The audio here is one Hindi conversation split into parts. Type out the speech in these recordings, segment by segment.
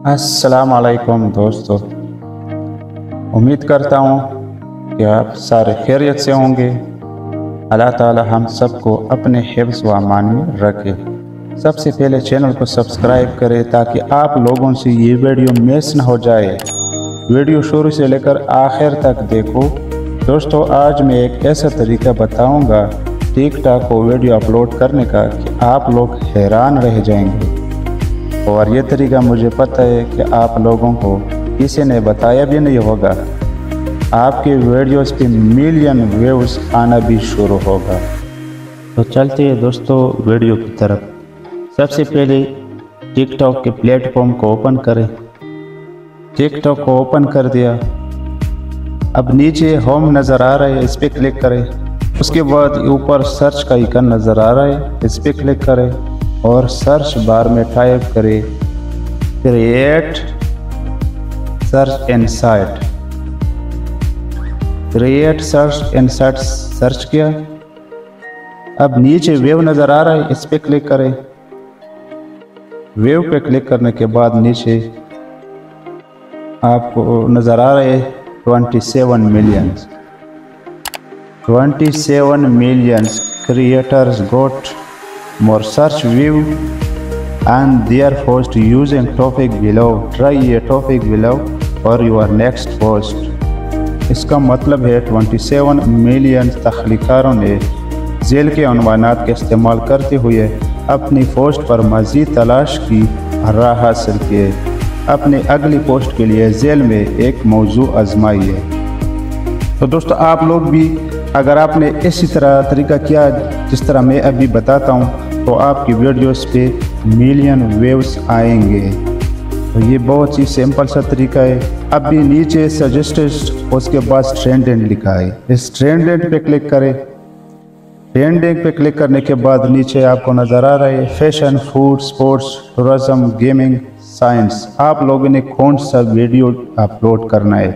अस्सलाम वालेकुम दोस्तों, उम्मीद करता हूँ कि आप सारे खैरियत से होंगे। अल्लाह ताला हम सबको अपने हिफ्ज़ व अमान में रखे। सबसे पहले चैनल को सब्सक्राइब करें ताकि आप लोगों से ये वीडियो मिस न हो जाए। वीडियो शुरू से लेकर आखिर तक देखो। दोस्तों, आज मैं एक ऐसा तरीका बताऊँगा टिकटॉक को वीडियो अपलोड करने का कि आप लोग हैरान रह जाएंगे। और ये तरीका मुझे पता है कि आप लोगों को किसी ने बताया भी नहीं होगा। आपके वीडियोस पे मिलियन व्यूज़ आना भी शुरू होगा। तो चलते हैं दोस्तों वीडियो की तरफ। सबसे पहले टिकटॉक के प्लेटफॉर्म को ओपन करें। टिकटॉक को ओपन कर दिया। अब नीचे होम नज़र आ रहा है, इस पर क्लिक करें। उसके बाद ऊपर सर्च का आइकन नज़र आ रहा है, इस पर क्लिक करें और सर्च बार में टाइप करें create search insight. Create search insight search किया। अब नीचे वेव नज़र आ रहा है, इस पे क्लिक करें। वेव पे क्लिक करने के बाद नीचे आपको नज़र आ रहा है 27 millions creators goat more search view and their post using topic below. Try a topic below for your next post. इसका मतलब है 27 मिलियन तख्लीकारों ने झेल के उन्वानात के इस्तेमाल करते हुए अपनी पोस्ट पर मज़ीद तलाश की राह हासिल किए। अपनी अगली पोस्ट के लिए झेल में एक मौजू आजमाई है। तो दोस्तों, आप लोग भी अगर आपने इसी तरह तरीका किया जिस तरह मैं अभी बताता हूँ तो आपकी वीडियोस पे मिलियन व्यूज़ आएंगे। तो ये बहुत ही सिंपल सा तरीका है। अभी नीचे सजेस्टेड उसके बाद ट्रेंडिंग लिखा है, इस ट्रेंडिंग पे क्लिक करें। ट्रेंडिंग पे क्लिक करने के बाद नीचे आपको नज़र आ रहा है fashion, food, sports, tourism, gaming, science. आप लोगों ने कौन सा वीडियो अपलोड करना है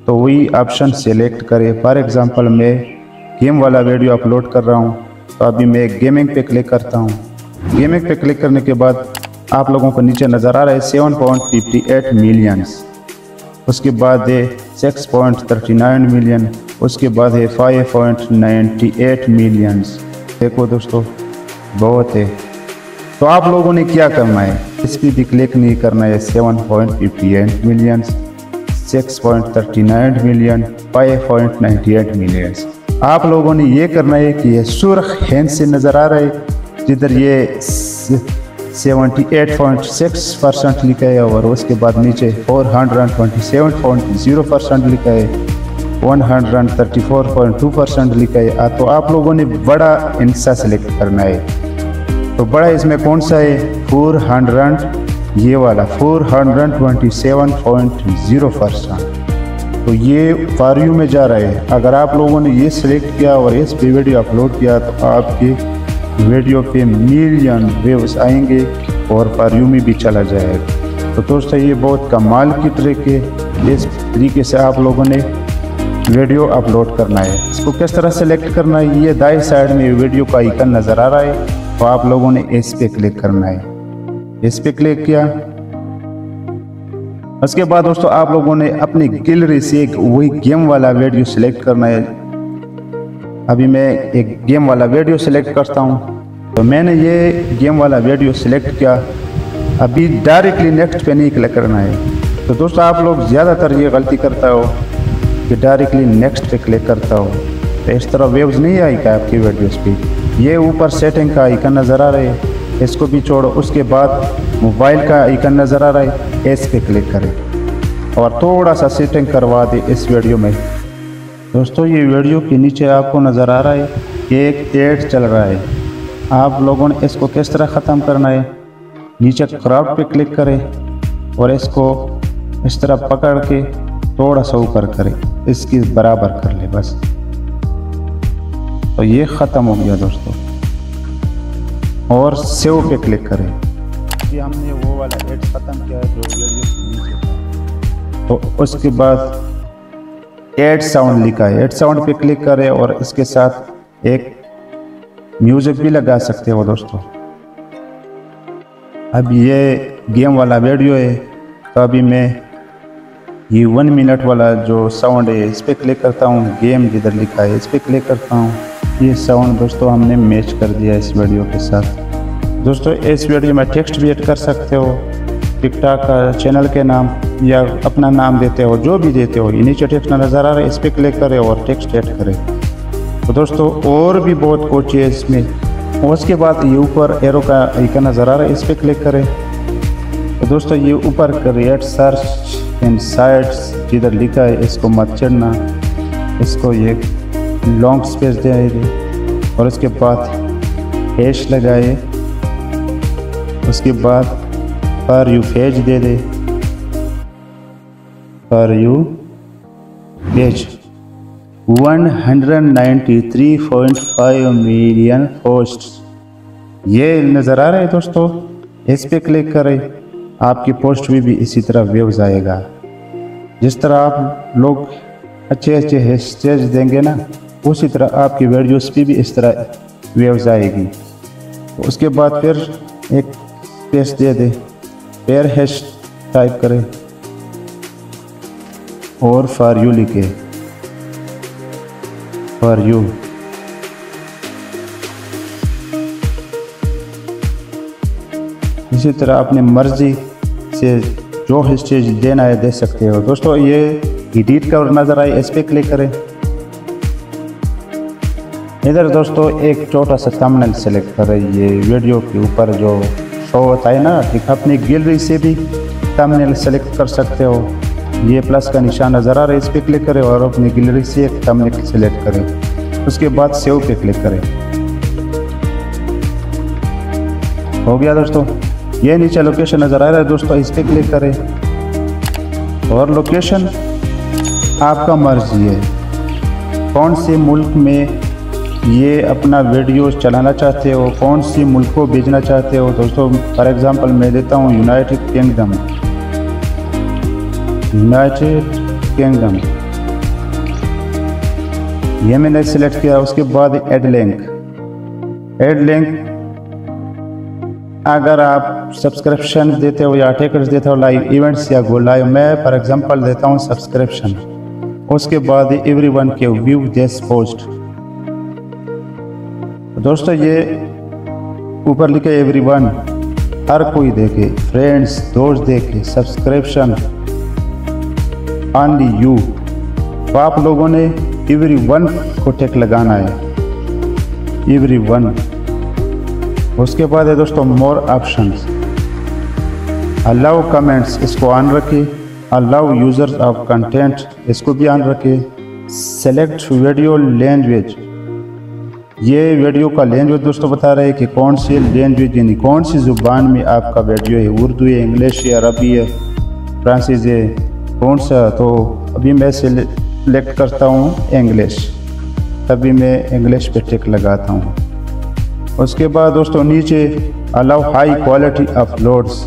तो वही ऑप्शन सेलेक्ट करें। फॉर एग्ज़ाम्पल मैं गेम वाला वीडियो अपलोड कर रहा हूँ, तो अभी मैं गेमिंग पे क्लिक करता हूँ। गेमिंग पे क्लिक करने के बाद आप लोगों को नीचे नज़र आ रहा है 7.58 मिलियंस। उसके बाद है 6.39 मिलियन। उसके बाद है 5.98 मिलियंस। देखो दोस्तों, बहुत है। तो आप लोगों ने क्या करना है, इस पर भी क्लिक नहीं करना है। 7.58 मिलियंस, 6.39 मिलियन, 5.98 मिलियंस। आप लोगों ने ये करना है कि ये सुर्ख हैंड से नज़र आ रहा है जिधर ये 78.6% लिखा है और उसके बाद नीचे 427.0% लिखा है, 134.2% लिखा है। तो आप लोगों ने बड़ा इंसा सेलेक्ट करना है। तो बड़ा इसमें कौन सा है, 400, ये वाला 427.0%। तो ये फॉर यू में जा रहा है। अगर आप लोगों ने ये सिलेक्ट किया और इस पे वीडियो अपलोड किया तो आपके वीडियो पे मिलियन व्यूज़ आएंगे और फॉर यू में भी चला जाएगा। तो दोस्तों, ये बहुत कमाल की तरीके, इस तरीके से आप लोगों ने वीडियो अपलोड करना है। इसको किस तरह सेलेक्ट करना है, ये दाएं साइड में वीडियो का आइकन नज़र आ रहा है, तो आप लोगों ने इस पे क्लिक करना है। इस पे क्लिक किया। उसके बाद दोस्तों आप लोगों ने अपनी गैलरी से एक वही गेम वाला वीडियो सिलेक्ट करना है। अभी मैं एक गेम वाला वीडियो सिलेक्ट करता हूं। तो मैंने ये गेम वाला वीडियो सिलेक्ट किया। अभी डायरेक्टली नेक्स्ट पे नहीं क्लिक करना है। तो दोस्तों, आप लोग ज़्यादातर ये गलती करता हो कि डायरेक्टली नेक्स्ट पे क्लिक करता हो, तो इस तरह वेव्स नहीं आएगा आपकी वीडियोस पे। ये ऊपर सेटिंग का आइकन नज़र आ रहा है, इसको भी छोड़ो। उसके बाद मोबाइल का आइकन नज़र आ रहा है, इस पे क्लिक करें और थोड़ा सा सेटिंग करवा दे इस वीडियो में। दोस्तों, ये वीडियो के नीचे आपको नज़र आ रहा है एक एड चल रहा है। आप लोगों ने इसको किस तरह ख़त्म करना है, नीचे क्रॉप पे क्लिक करें और इसको इस तरह पकड़ के थोड़ा सा ऊपर करें, इसकी बराबर कर ले बस। तो ये ख़त्म हो गया दोस्तों। और सेव पे क्लिक करें। कि हमने वो वाला एड ख़त्म किया है जो वीडियो नीचे था। तो उसके बाद एड साउंड लिखा है, एड साउंड पे क्लिक करें और इसके साथ एक म्यूज़िक भी लगा सकते हो दोस्तों। अब ये गेम वाला वीडियो है, तो अभी मैं ये 1 मिनट वाला जो साउंड है इस पर क्लिक करता हूँ, गेम जिधर लिखा है इस पर क्लिक करता हूँ। ये साउंड दोस्तों हमने मैच कर दिया इस वीडियो के साथ। दोस्तों इस वीडियो में टेक्स्ट भी ऐड कर सकते हो, टिकटॉक का चैनल के नाम या अपना नाम देते हो, जो भी देते हो। नीचे टेक्स्ट नज़र आ रहा है इस पर क्लिक करें और टेक्स्ट ऐड करें। तो दोस्तों और भी बहुत कुछ है इसमें। उसके बाद ये ऊपर एरो का आइकन नज़र आ रहा है इस पर क्लिक करें। तो दोस्तों ये ऊपर क्रिएट सर्च इन साइट्स जिधर लिखा है इसको मत चढ़ना, इसको ये लॉन्ग स्पेस दे और उसके बाद हैश लगाए। उसके बाद पर यू पेज दे दे, पर यू पेज 193.5 मिलियन पोस्ट ये नज़र आ रहा है दोस्तों। इस पे क्लिक करें, आपकी पोस्ट भी इसी तरह व्यूज आएगा। जिस तरह आप लोग अच्छे अच्छे हैशटैग देंगे ना, उसी तरह आपकी वीडियोस पे भी इस तरह व्यूज आएगी। तो उसके बाद फिर एक स्पेस दे दे, फिर हैश टाइप करें और फॉर यू लिखे, फॉर यू। इसी तरह अपनी मर्जी से जो हैशटैग देना है दे सकते हो। दोस्तों ये एडिट का नज़र आए इस पर क्लिक करें। इधर दोस्तों एक छोटा सा थंबनेल सेलेक्ट करें। ये वीडियो के ऊपर जो शो होता है ना, ठीक अपनी गैलरी से भी थंबनेल सेलेक्ट कर सकते हो। ये प्लस का निशान नज़र आ रहा है इस पर क्लिक करें और अपनी गैलरी से एक थंबनेल सेलेक्ट करें। उसके बाद सेव पे क्लिक करें। हो गया दोस्तों। ये नीचे लोकेशन नज़र आ रहा है दोस्तों, इस पर क्लिक करें और लोकेशन आपका मर्जी है कौन से मुल्क में ये अपना वीडियो चलाना चाहते हो, कौन सी मुल्क को भेजना चाहते हो। दोस्तों फॉर एग्जांपल मैं देता हूँ यूनाइटेड किंगडम, यूनाइटेड किंगडम ये मैंने सिलेक्ट किया। उसके बाद ऐड लिंक, ऐड लिंक अगर आप सब्सक्रिप्शन देते हो या टिकट्स देते हो, लाइव इवेंट्स या गो लाइव, मैं फॉर एग्जांपल देता हूँ सब्सक्रिप्शन। उसके बाद एवरीवन के व्यू दिस पोस्ट। दोस्तों ये ऊपर लिखे एवरीवन, हर कोई देखे, फ्रेंड्स दोस्त देखे, सब्सक्रिप्शन ओनली यू। तो आप लोगों ने एवरीवन को टिक लगाना है, एवरीवन। उसके बाद है दोस्तों मोर ऑप्शंस, अलाउ कमेंट्स इसको ऑन रखिए, अलाउ यूजर्स ऑफ कंटेंट इसको भी ऑन रखिए, सेलेक्ट वीडियो लैंग्वेज ये वीडियो का लैंग्वेज दोस्तों बता रहे हैं कि कौन सी लैंग्वेज यानी कौन सी ज़ुबान में आपका वीडियो है, उर्दू है, इंग्लिश है, अरबी है, फ्रांसीसी है, कौन सा। तो अभी मैं सिलेक्ट करता हूँ इंग्लिश, तभी मैं इंग्लिश पे टिक लगाता हूँ। उसके बाद दोस्तों नीचे अलाउ हाई क्वालिटी अपलोड्स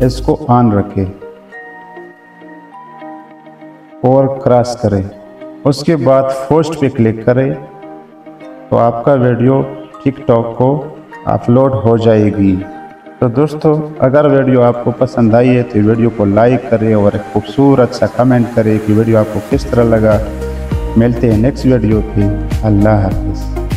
इसको ऑन रखें और क्रॉस करें। उसके बाद पोस्ट पे क्लिक करें तो आपका वीडियो टिकटॉक को अपलोड हो जाएगी। तो दोस्तों अगर वीडियो आपको पसंद आई है तो वीडियो को लाइक करें और एक खूबसूरत सा कमेंट करें कि वीडियो आपको किस तरह लगा। मिलते हैं नेक्स्ट वीडियो पे। अल्लाह हाफ़िज़।